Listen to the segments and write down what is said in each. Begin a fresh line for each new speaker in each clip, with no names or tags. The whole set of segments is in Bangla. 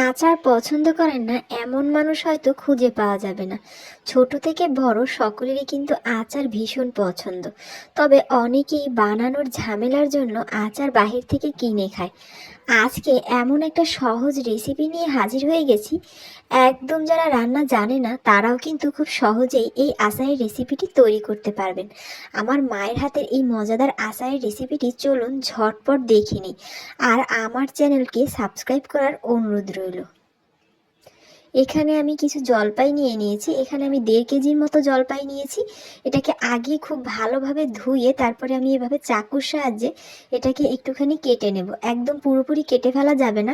আচার পছন্দ করেন না এমন মানুষ হয়তো খুঁজে পাওয়া যাবে না। ছোট থেকে বড় সকলেরই কিন্তু আচার ভীষণ পছন্দ। তবে অনেকেই বানানোর ঝামেলার জন্য আচার বাহির থেকে কিনে খায়। আজকে এমন একটা সহজ রেসিপি নিয়ে হাজির হয়ে গেছি। একদম যারা রান্না জানে না তারাও কিন্তু খুব সহজেই এই আচারের রেসিপিটি তৈরি করতে পারবেন। আমার মায়ের হাতের এই মজাদার আচারের রেসিপিটি চলুন ঝটপট দেখে নিই। আর আমার চ্যানেলকে সাবস্ক্রাইব করার অনুরোধ রইল। এখানে আমি কিছু জলপাই নিয়ে নিয়েছি। এখানে আমি 1.5 কেজির মতো জলপাই নিয়েছি। এটাকে আগে খুব ভালোভাবে ধুয়ে তারপরে আমি এভাবে চাকুর সাহায্যে এটাকে একটুখানি কেটে নেব। একদম পুরোপুরি কেটে ফেলা যাবে না,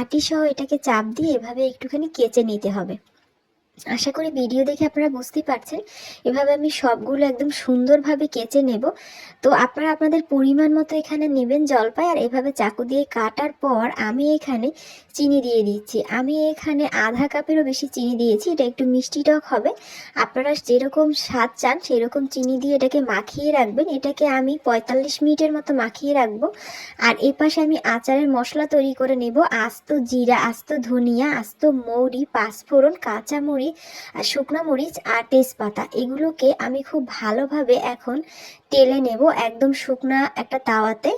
আটি সহ এটাকে চাপ দিয়ে এভাবে একটুখানি কেচে নিতে হবে। আশা করি ভিডিও দেখে আপনারা বুঝতেই পারছেন। এভাবে আমি সবগুলো একদম সুন্দরভাবে কেচে নেব। তো আপনারা আপনাদের পরিমাণ মতো এখানে নেবেন জলপাই। আর এভাবে চাকু দিয়ে কাটার পর আমি এখানে চিনি দিয়ে দিচ্ছি। আমি এখানে আধা কাপেরও বেশি চিনি দিয়েছি। এটা একটু মিষ্টি টক হবে। আপনারা যেরকম স্বাদ চান সেরকম চিনি দিয়ে এটাকে মাখিয়ে রাখবেন। এটাকে আমি 45 মিনিটের মতো মাখিয়ে রাখবো। আর এপাশে আমি আচারের মশলা তৈরি করে নেব। আস্ত জিরা, আস্ত ধনিয়া, আস্ত মৌরি, পাঁচফোড়ন, কাঁচামরিচ আর শুকনো মরিচ আর তেজপাতা, এগুলোকে আমি খুব ভালোভাবে এখন তেলে নেব একদম শুকনা একটা তাওয়াতে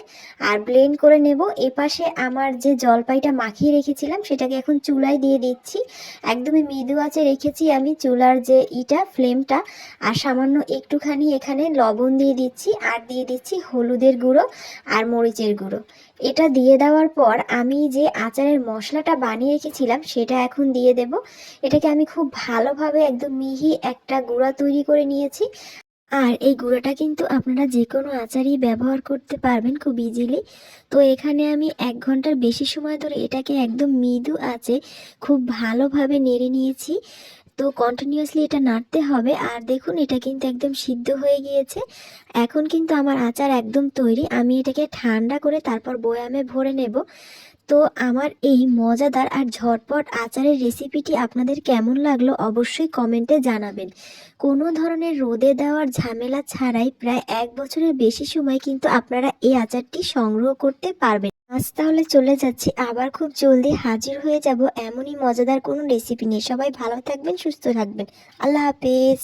আর ব্লেন্ড করে নেব। এপাশে আমার যে জলপাইটা মাখিয়ে রেখেছিলাম সেটাকে এখন চুলায় দিয়ে দিচ্ছি। একদমই মৃদু আঁচে রেখেছি আমি চুলার যে ফ্লেমটা। আর সামান্য একটুখানি এখানে লবণ দিয়ে দিচ্ছি আর দিয়ে দিচ্ছি হলুদের গুঁড়ো আর মরিচের গুঁড়ো। এটা দিয়ে দেওয়ার পর আমি যে আচারের মশলাটা বানিয়ে রেখেছিলাম সেটা এখন দিয়ে দেব। এটাকে আমি খুব ভালোভাবে একদম মিহি একটা গুঁড়া তৈরি করে নিয়েছি। আর এই গুঁড়োটা কিন্তু আপনারা যে কোনো আচারই ব্যবহার করতে পারবেন খুব ইজিলি। তো এখানে আমি 1 ঘন্টার বেশি সময় ধরে এটাকে একদম মৃদু আঁচে খুব ভালোভাবে নেড়ে নিয়েছি। তো কন্টিনিউয়াসলি এটা নাড়তে হবে। আর দেখুন এটা কিন্তু একদম সিদ্ধ হয়ে গিয়েছে। এখন কিন্তু আমার আচার একদম তৈরি। আমি এটাকে ঠান্ডা করে তারপর বয়ামে ভরে নেব। তো আমার এই মজাদার আর ঝটপট আচারের রেসিপিটি আপনাদের কেমন লাগলো অবশ্যই কমেন্টে জানাবেন। কোনো ধরনের রোদে দেওয়ার ঝামেলা ছাড়াই প্রায় 1 বছরের বেশি সময় কিন্তু আপনারা এই আচারটি সংগ্রহ করতে পারবেন। আজ তাহলে চলে যাচ্ছি, আবার খুব জলদি হাজির হয়ে যাব এমনই মজাদার কোনো রেসিপি নিয়ে। সবাই ভালো থাকবেন, সুস্থ থাকবেন। আল্লাহ হাফেজ।